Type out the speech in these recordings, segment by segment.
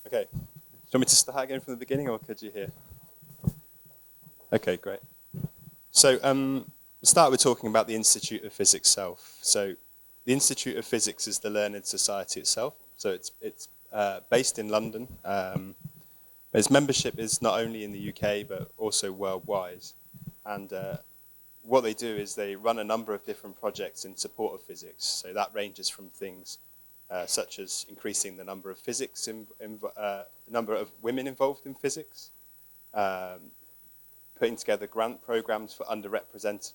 Okay. Do you want me to start again from the beginning, or could you hear? Okay, great. So, start with talking about the Institute of Physics itself. So, the Institute of Physics is the learned society itself. So, it's based in London. Its membership is not only in the UK, but also worldwide. And what they do is they run a number of different projects in support of physics. So, that ranges from things such as increasing the number of number of women involved in physics, putting together grant programs for underrepresented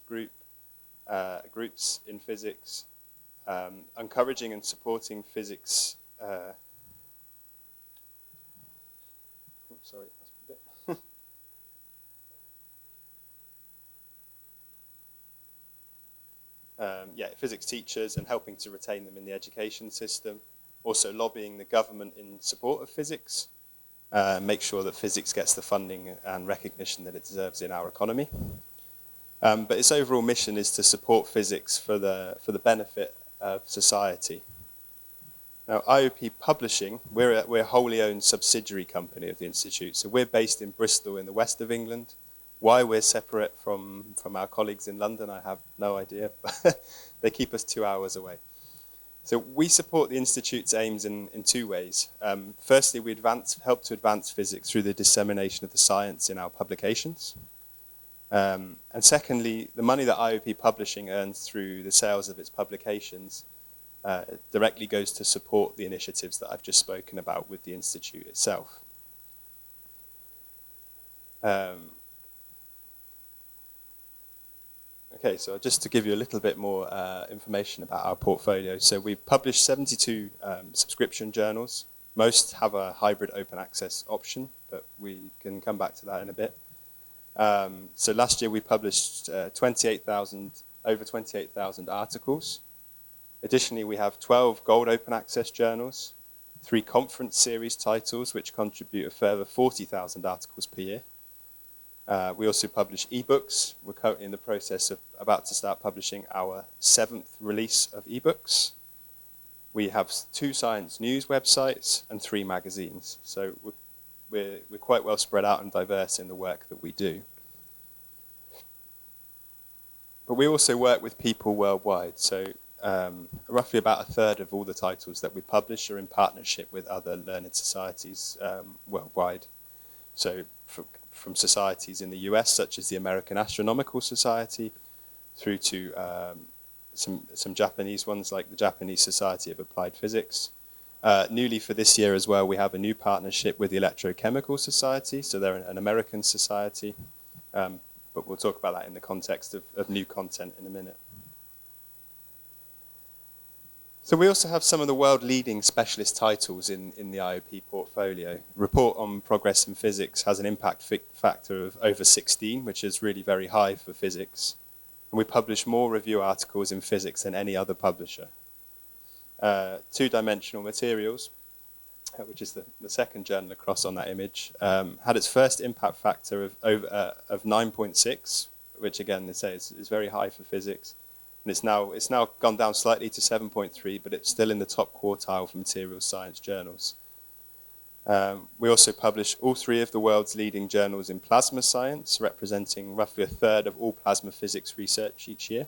groups in physics, encouraging and supporting physics. Sorry, that's a bit. Physics teachers and helping to retain them in the education system. Also lobbying the government in support of physics. Make sure that physics gets the funding and recognition that it deserves in our economy. But its overall mission is to support physics for the benefit of society. Now, IOP Publishing, we're a wholly owned subsidiary company of the Institute. So we're based in Bristol in the west of England. Why we're separate from our colleagues in London, I have no idea. They keep us 2 hours away. So we support the Institute's aims in two ways. Firstly, we help to advance physics through the dissemination of the science in our publications. And secondly, the money that IOP Publishing earns through the sales of its publications directly goes to support the initiatives that I've just spoken about with the Institute itself. Okay, so just to give you a little bit more information about our portfolio. So we've published 72 subscription journals. Most have a hybrid open access option, but we can come back to that in a bit. So last year we published over 28,000 articles. Additionally, we have 12 gold open access journals, 3 conference series titles, which contribute a further 40,000 articles per year. We also publish ebooks. We're currently in the process of about to start publishing our 7th release of ebooks. We have 2 science news websites and 3 magazines. So we're quite well spread out and diverse in the work that we do. But we also work with people worldwide. So roughly about a third of all the titles that we publish are in partnership with other learned societies worldwide. So from societies in the US, such as the American Astronomical Society, through to some Japanese ones, like the Japanese Society of Applied Physics. Newly for this year as well, we have a new partnership with the Electrochemical Society, so they're an American society, but we'll talk about that in the context of new content in a minute. So we also have some of the world-leading specialist titles in the IOP portfolio. Report on Progress in Physics has an impact factor of over 16, which is really very high for physics. And we publish more review articles in physics than any other publisher. Two-dimensional materials, which is the second journal across on that image, had its first impact factor of 9.6, which again, they say is very high for physics. And it's now gone down slightly to 7.3, but it's still in the top quartile for materials science journals. We also publish all 3 of the world's leading journals in plasma science, representing roughly a third of all plasma physics research each year.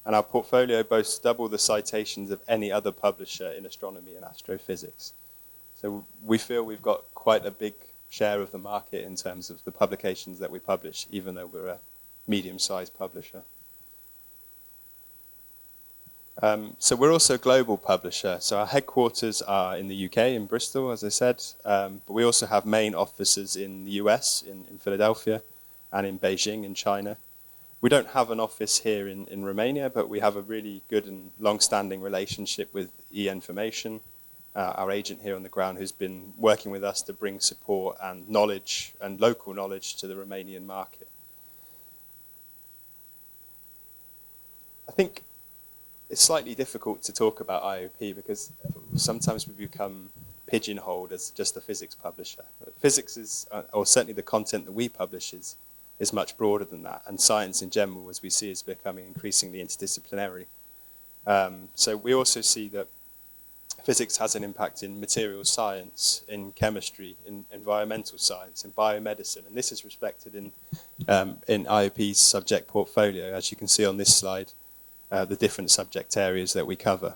And our portfolio boasts double the citations of any other publisher in astronomy and astrophysics. So we feel we've got quite a big share of the market in terms of the publications that we publish, even though we're a medium-sized publisher. So we're also a global publisher. So our headquarters are in the UK, in Bristol, as I said, but we also have main offices in the US, in Philadelphia, and in Beijing, in China. We don't have an office here in Romania, but we have a really good and long-standing relationship with Information, our agent here on the ground, who's been working with us to bring support and knowledge and local knowledge to the Romanian market. I think it's slightly difficult to talk about IOP because sometimes we become pigeonholed as just a physics publisher. Physics is, or certainly the content that we publish is much broader than that, and science in general, as we see, is becoming increasingly interdisciplinary. So we also see that Physics has an impact in materials science, in chemistry, in environmental science, in biomedicine, and this is reflected in IOP's subject portfolio, as you can see on this slide, the different subject areas that we cover.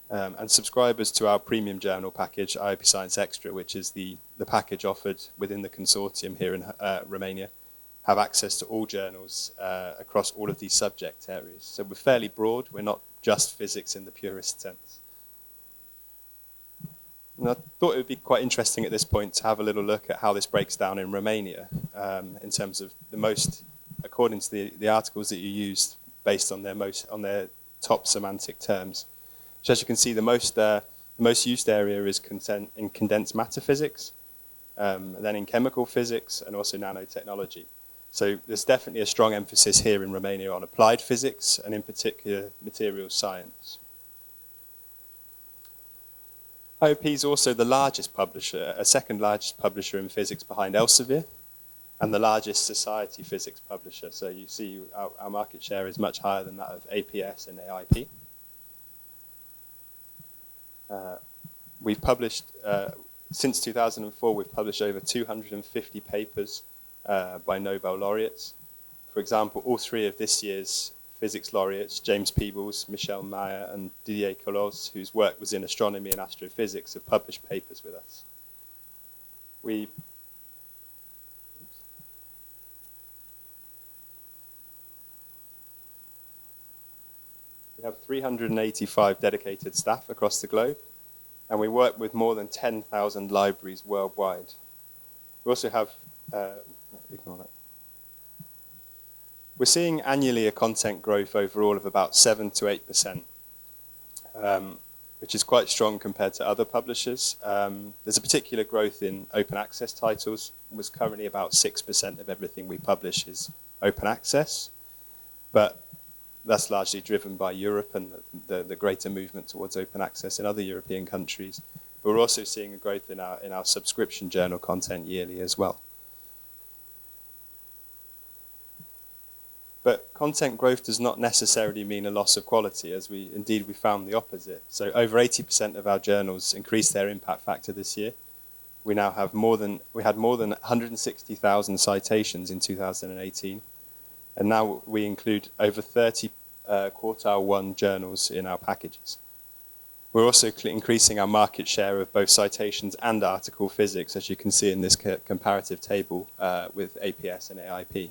And subscribers to our premium journal package, IOP Science Extra, which is the package offered within the consortium here in Romania, have access to all journals across all of these subject areas. So we're fairly broad, we're not just physics in the purest sense. And I thought it would be quite interesting at this point to have a little look at how this breaks down in Romania in terms of the most, according to the articles that you used, based on their top semantic terms. So as you can see, the most used area is in condensed matter physics, then in chemical physics, and also nanotechnology. So there's definitely a strong emphasis here in Romania on applied physics, and in particular, materials science. IOP is also the largest publisher, a second largest publisher in physics behind Elsevier, and the largest society physics publisher. So you see our market share is much higher than that of APS and AIP. We've published, since 2004, we've published over 250 papers by Nobel laureates. For example, all three of this year's physics laureates, James Peebles, Michel Mayor, and Didier Queloz, whose work was in astronomy and astrophysics, have published papers with us. We have 385 dedicated staff across the globe, and we work with more than 10,000 libraries worldwide. We also have, ignore that. We're seeing annually a content growth overall of about 7 to 8%, which is quite strong compared to other publishers. There's a particular growth in open access titles. Was currently about 6% of everything we publish is open access, but that's largely driven by Europe and the greater movement towards open access in other European countries. But we're also seeing a growth in our subscription journal content yearly as well. But content growth does not necessarily mean a loss of quality, as we found the opposite. So over 80% of our journals increased their impact factor this year. We had more than 160,000 citations in 2018. And now we include over 30 quartile 1 journals in our packages. We're also increasing our market share of both citations and article physics, as you can see in this comparative table with APS and AIP.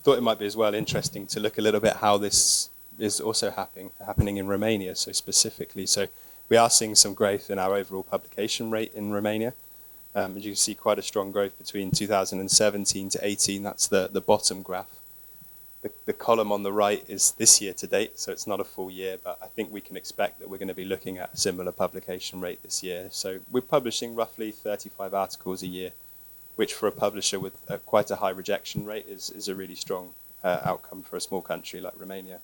Thought it might be as well interesting to look a little bit how this is also happening in Romania, so specifically. So we are seeing some growth in our overall publication rate in Romania. As you can see, quite a strong growth between 2017 to 18. That's the bottom graph. The column on the right is this year to date, so it's not a full year, but I think we can expect that we're going to be looking at a similar publication rate this year. So we're publishing roughly 35 articles a year, which for a publisher with quite a high rejection rate is a really strong outcome for a small country like Romania.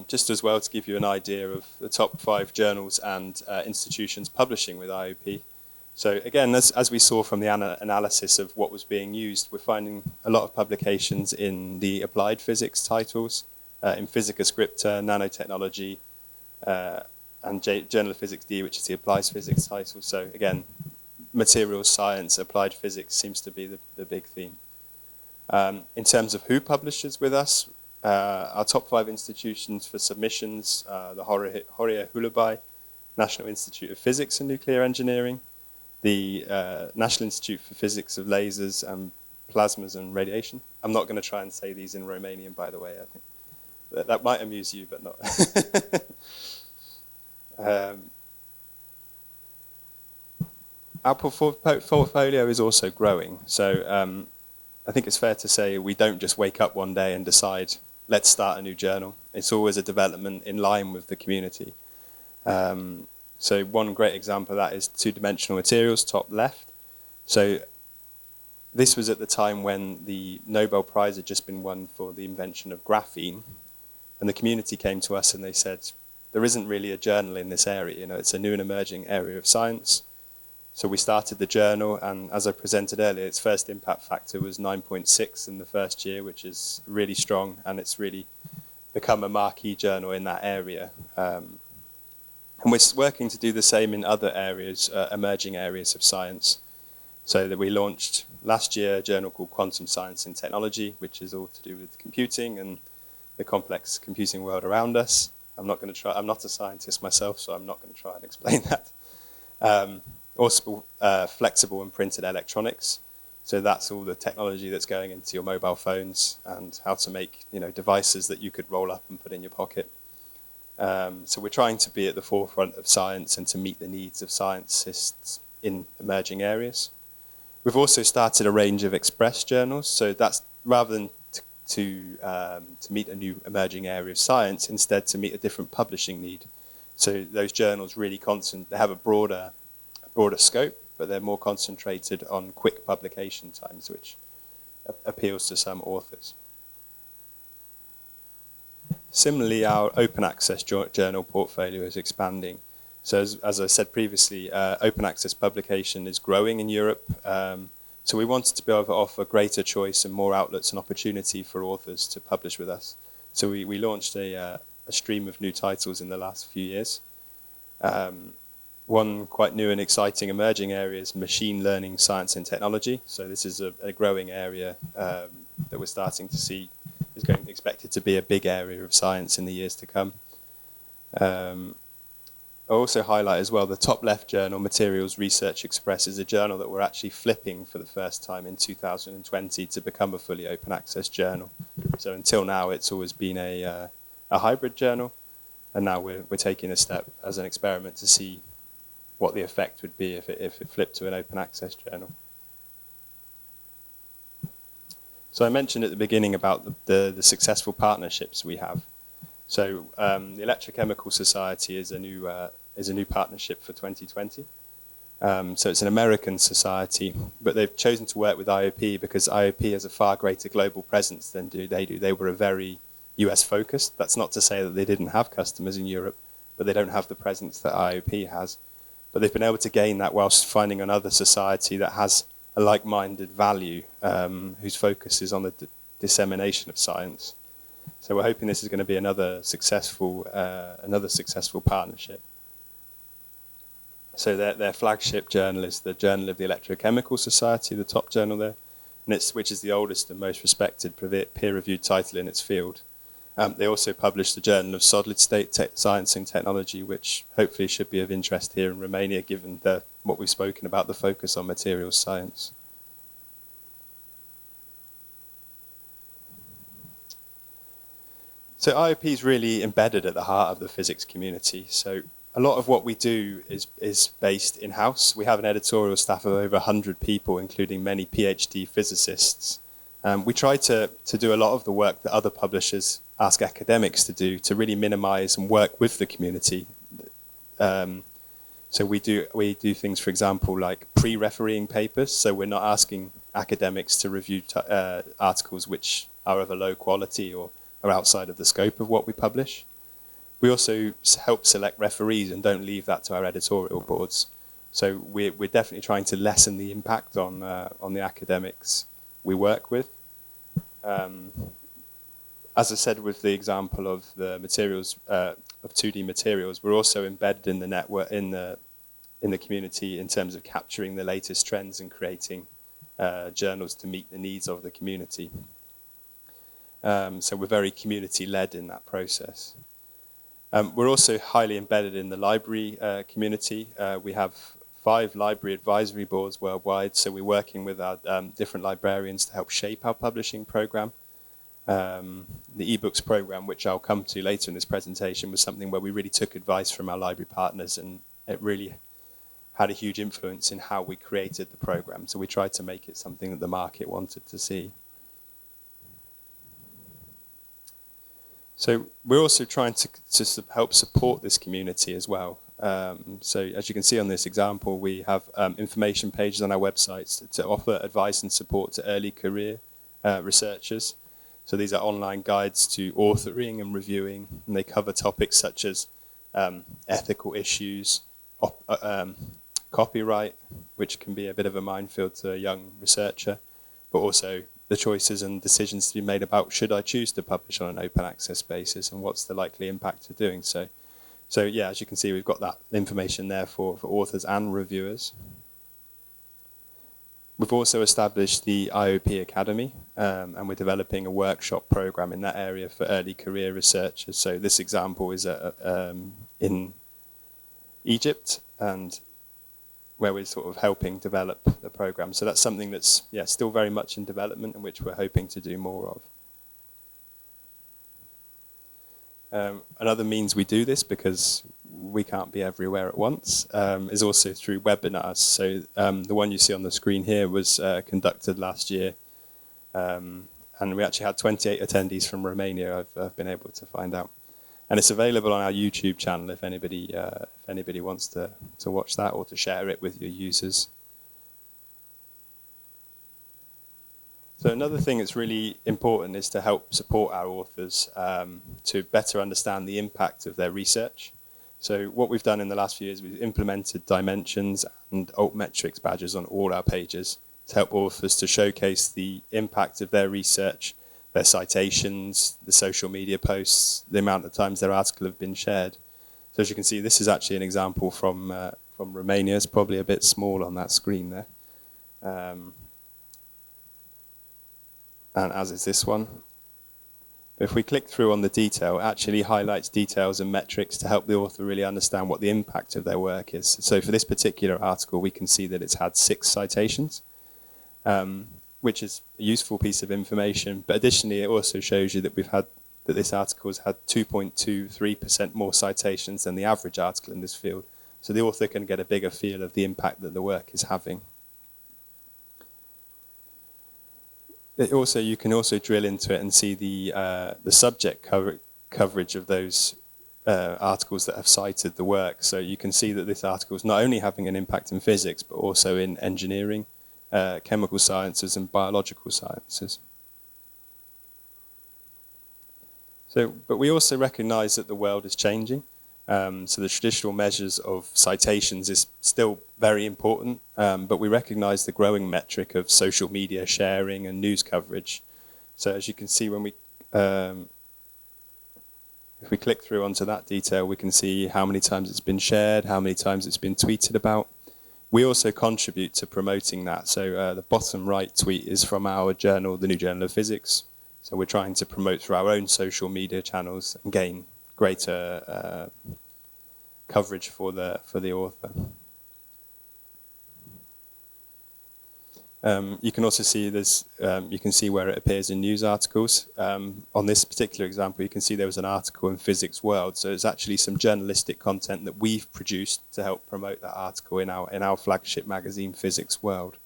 Just as well to give you an idea of the top 5 journals and institutions publishing with IOP. So again, as we saw from the analysis of what was being used, we're finding a lot of publications in the applied physics titles, in Physica Scripta, nanotechnology, and Journal of Physics D, which is the applied physics title. So again, materials science, applied physics seems to be the big theme. In terms of who publishes with us, our top 5 institutions for submissions, the Horia Hulubai National Institute of Physics and Nuclear Engineering, the National Institute for Physics of Lasers and Plasmas and Radiation. I'm not going to try and say these in Romanian, by the way. I think that might amuse you, but not. Our portfolio is also growing. So I think it's fair to say we don't just wake up one day and decide, let's start a new journal. It's always a development in line with the community. So one great example of that is two-dimensional materials, top left. So this was at the time when the Nobel Prize had just been won for the invention of graphene. And the community came to us and they said, there isn't really a journal in this area. You know, it's a new and emerging area of science. So we started the journal, and as I presented earlier, its first impact factor was 9.6 in the first year, which is really strong, and it's really become a marquee journal in that area. And we're working to do the same in other areas, emerging areas of science. So that we launched last year a journal called Quantum Science and Technology, which is all to do with computing and the complex computing world around us. I'm not a scientist myself, so I'm not going to try and explain that. Also, flexible and printed electronics. So that's all the technology that's going into your mobile phones and how to make, devices that you could roll up and put in your pocket. So we're trying to be at the forefront of science and to meet the needs of scientists in emerging areas. We've also started a range of express journals. So that's rather than to meet a new emerging area of science, instead to meet a different publishing need. So those journals really they have a broader scope, but they're more concentrated on quick publication times, which appeals to some authors. Similarly, our open access journal portfolio is expanding. So as I said previously, open access publication is growing in Europe. So we wanted to be able to offer greater choice and more outlets and opportunity for authors to publish with us. So we launched a stream of new titles in the last few years. One quite new and exciting emerging area is machine learning, science and technology. So this is a growing area that we're starting to see is expected to be a big area of science in the years to come. I'll also highlight as well the top left journal, Materials Research Express, is a journal that we're actually flipping for the first time in 2020 to become a fully open access journal. So until now it's always been a hybrid journal, and now we're taking a step as an experiment to see what the effect would be if it flipped to an open access journal. So I mentioned at the beginning about the successful partnerships we have. So the Electrochemical Society is a new partnership for 2020. So it's an American society, but they've chosen to work with IOP because IOP has a far greater global presence than they do. They were a very US focused. That's not to say that they didn't have customers in Europe, but they don't have the presence that IOP has. But they've been able to gain that whilst finding another society that has a like-minded value, whose focus is on the dissemination of science. So we're hoping this is going to be another successful partnership. So their flagship journal is the Journal of the Electrochemical Society, the top journal there, and which is the oldest and most respected peer-reviewed title in its field. They also published the Journal of Solid-State Science and Technology, which hopefully should be of interest here in Romania, given what we've spoken about, the focus on materials science. So IOP is really embedded at the heart of the physics community. So a lot of what we do is based in-house. We have an editorial staff of over 100 people, including many PhD physicists. We try to do a lot of the work that other publishers ask academics to do, to really minimize and work with the community. So we do things, for example, like pre-refereeing papers. So we're not asking academics to review articles which are of a low quality or are outside of the scope of what we publish. We also help select referees and don't leave that to our editorial boards. So we're definitely trying to lessen the impact on the academics we work with. As I said with the example of the materials, of 2D materials, we're also embedded in the network, in the community in terms of capturing the latest trends and creating journals to meet the needs of the community. So we're very community-led in that process. We're also highly embedded in the library community. We have 5 library advisory boards worldwide, so we're working with our different librarians to help shape our publishing program. The Ebooks program, which I'll come to later in this presentation, was something where we really took advice from our library partners, and it really had a huge influence in how we created the program. So we tried to make it something that the market wanted to see. So we're also trying to help support this community as well. So as you can see on this example, we have information pages on our websites to offer advice and support to early career researchers. So these are online guides to authoring and reviewing, and they cover topics such as ethical issues, copyright, which can be a bit of a minefield to a young researcher, but also the choices and decisions to be made about should I choose to publish on an open access basis and what's the likely impact of doing so. So yeah, as you can see, we've got that information there for authors and reviewers. We've also established the IOP Academy, and we're developing a workshop program in that area for early career researchers. So this example is in Egypt, and where we're sort of helping develop the program. So that's something that's still very much in development and which we're hoping to do more of. Another means we do this, because we can't be everywhere at once, is also through webinars. So the one you see on the screen here was conducted last year, and we actually had 28 attendees from Romania, I've been able to find out. And it's available on our YouTube channel if anybody wants to watch that or to share it with your users. So another thing that's really important is to help support our authors to better understand the impact of their research. So what we've done in the last few years, we've implemented dimensions and altmetrics badges on all our pages to help authors to showcase the impact of their research, their citations, the social media posts, the amount of times their article have been shared. So as you can see, this is actually an example from Romania. It's probably a bit small on that screen there. And as is this one. If we click through on the detail, it actually highlights details and metrics to help the author really understand what the impact of their work is. So for this particular article, we can see that it's had 6 citations, which is a useful piece of information. But additionally, it also shows you that this article has had 2.23% more citations than the average article in this field. So the author can get a bigger feel of the impact that the work is having. You can also drill into it and see the subject coverage of those articles that have cited the work. So you can see that this article is not only having an impact in physics, but also in engineering, chemical sciences, and biological sciences. But we also recognise that the world is changing. So the traditional measures of citations is still very important, but we recognise the growing metric of social media sharing and news coverage. So as you can see, when if we click through onto that detail, we can see how many times it's been shared, how many times it's been tweeted about. We also contribute to promoting that. So the bottom right tweet is from our journal, the New Journal of Physics. So we're trying to promote through our own social media channels and gain greater coverage for the author. You can also see you can see where it appears in news articles. On this particular example, you can see there was an article in Physics World. So it's actually some journalistic content that we've produced to help promote that article in our flagship magazine, Physics World.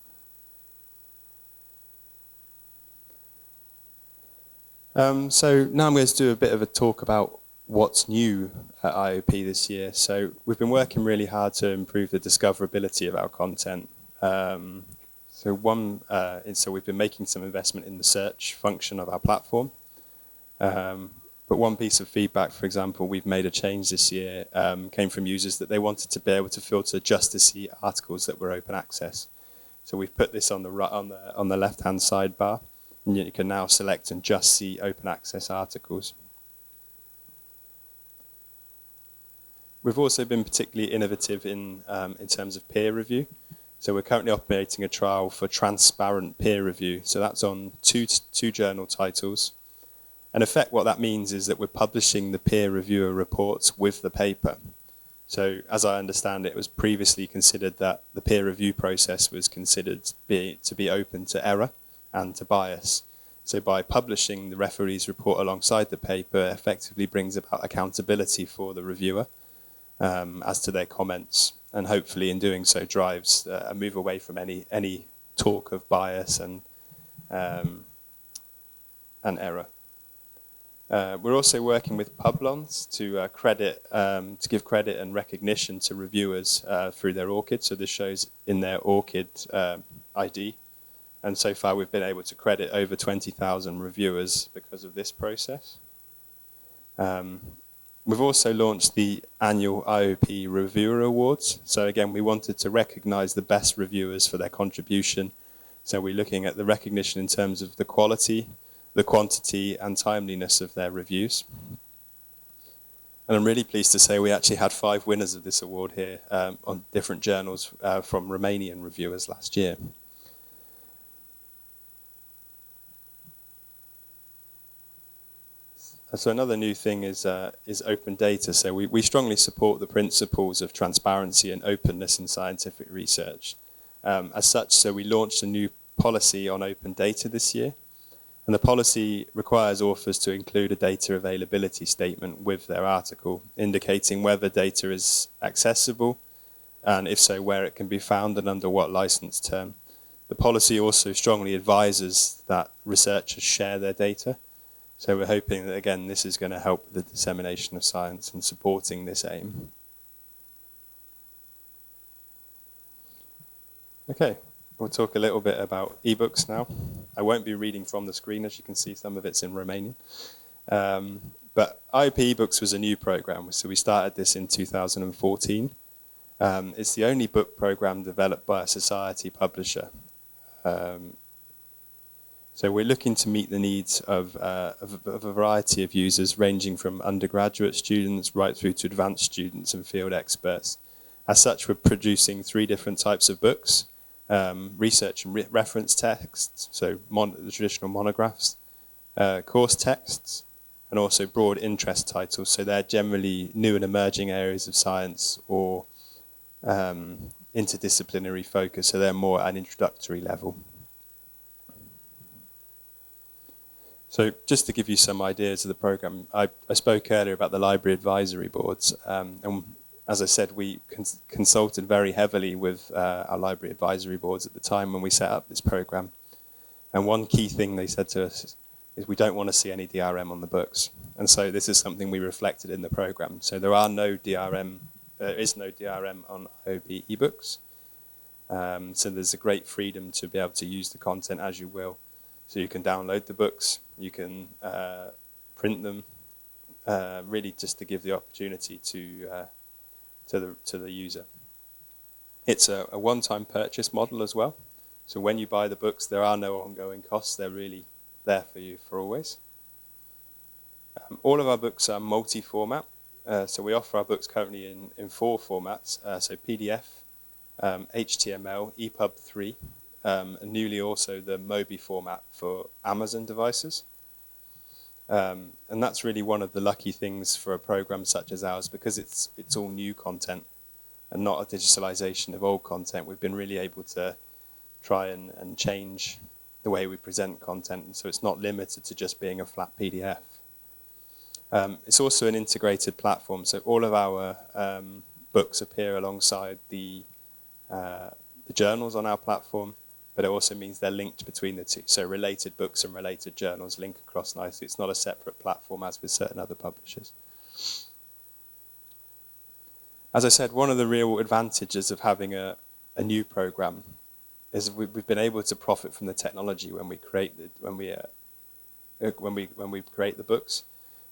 So now I'm going to do a bit of a talk about what's new at IOP this year. So we've been working really hard to improve the discoverability of our content. So we've been making some investment in the search function of our platform. But one piece of feedback, for example, we've made a change this year, came from users that they wanted to be able to filter just to see articles that were open access. So we've put this on the left-hand sidebar, and you can now select and just see open access articles. We've also been particularly innovative in terms of peer review. So we're currently operating a trial for transparent peer review. So that's on two journal titles. In effect, what that means is that we're publishing the peer reviewer reports with the paper. So as I understand it, it was previously considered that the peer review process was considered to be open to error and to bias. So by publishing the referee's report alongside the paper, it effectively brings about accountability for the reviewer as to their comments, and hopefully in doing so drives a move away from any talk of bias and error. We're also working with Publons to give credit and recognition to reviewers through their ORCID. So this shows in their ORCID ID. And so far we've been able to credit over 20,000 reviewers because of this process. We've also launched the annual IOP Reviewer Awards. So again, we wanted to recognise the best reviewers for their contribution. So we're looking at the recognition in terms of the quality, the quantity and timeliness of their reviews. And I'm really pleased to say we actually had 5 winners of this award here on different journals from Romanian reviewers last year. So another new thing is open data. So we strongly support the principles of transparency and openness in scientific research. As such, so we launched a new policy on open data this year. And the policy requires authors to include a data availability statement with their article, indicating whether data is accessible, and if so, where it can be found and under what license term. The policy also strongly advises that researchers share their data. So we're hoping that, again, this is going to help with the dissemination of science and supporting this aim. Okay, we'll talk a little bit about ebooks now. I won't be reading from the screen, as you can see, some of it's in Romanian. But IOP Ebooks was a new program, so we started this in 2014. It's the only book program developed by a society publisher. So we're looking to meet the needs of a variety of users, ranging from undergraduate students right through to advanced students and field experts. As such, we're producing 3 different types of books: research and reference texts, so the traditional monographs, course texts, and also broad interest titles. So they're generally new and emerging areas of science or interdisciplinary focus, so they're more at an introductory level. So just to give you some ideas of the program, I spoke earlier about the library advisory boards, and as I said, we consulted very heavily with our library advisory boards at the time when we set up this program. And one key thing they said to us is we don't want to see any DRM on the books. And so this is something we reflected in the program. So there is no DRM on IOP ebooks. So there's a great freedom to be able to use the content as you will. So you can download the books, you can print them, really just to give the opportunity to the user. It's a one-time purchase model as well. So when you buy the books, there are no ongoing costs. They're really there for you for always. All of our books are multi-format. So we offer our books currently in 4 formats. So PDF, HTML, EPUB 3, and newly also the MOBI format for Amazon devices. And that's really one of the lucky things for a program such as ours, because it's all new content and not a digitalization of old content. We've been really able to try and change the way we present content, and so it's not limited to just being a flat PDF. It's also an integrated platform, so all of our books appear alongside the journals on our platform, but it also means they're linked between the two. So related books and related journals link across nicely. It's not a separate platform as with certain other publishers. As I said, one of the real advantages of having a new program is we've been able to profit from the technology when we create the books.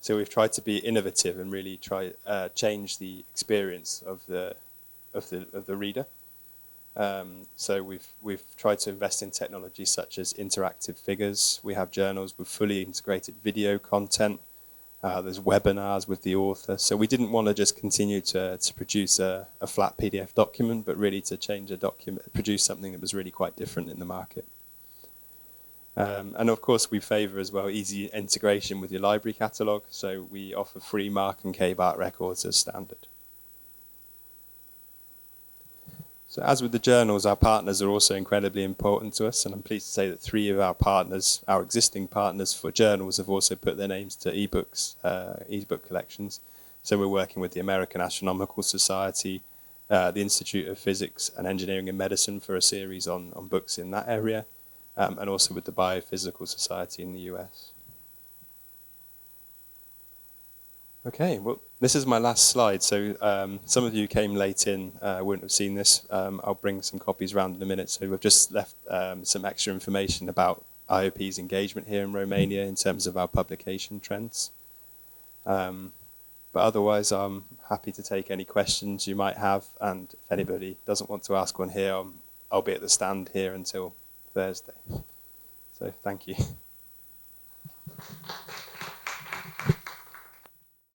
So we've tried to be innovative and really try change the experience of the reader. So we've tried to invest in technology such as interactive figures. We have journals with fully integrated video content. There's webinars with the author. So we didn't want to just continue to produce a flat PDF document, but really to change a document, produce something that was really quite different in the market. And of course, we favour as well easy integration with your library catalogue. So we offer free MARC and KBART records as standard. So as with the journals, our partners are also incredibly important to us, and I'm pleased to say that 3 of our partners, our existing partners for journals, have also put their names to ebooks, ebook collections. So we're working with the American Astronomical Society, the Institute of Physics and Engineering and Medicine for a series on books in that area, and also with the Biophysical Society in the US. Okay, well, this is my last slide. So some of you came late in, wouldn't have seen this. I'll bring some copies around in a minute. So we've just left some extra information about IOP's engagement here in Romania in terms of our publication trends. But otherwise, I'm happy to take any questions you might have, and if anybody doesn't want to ask one here, I'll be at the stand here until Thursday. So thank you.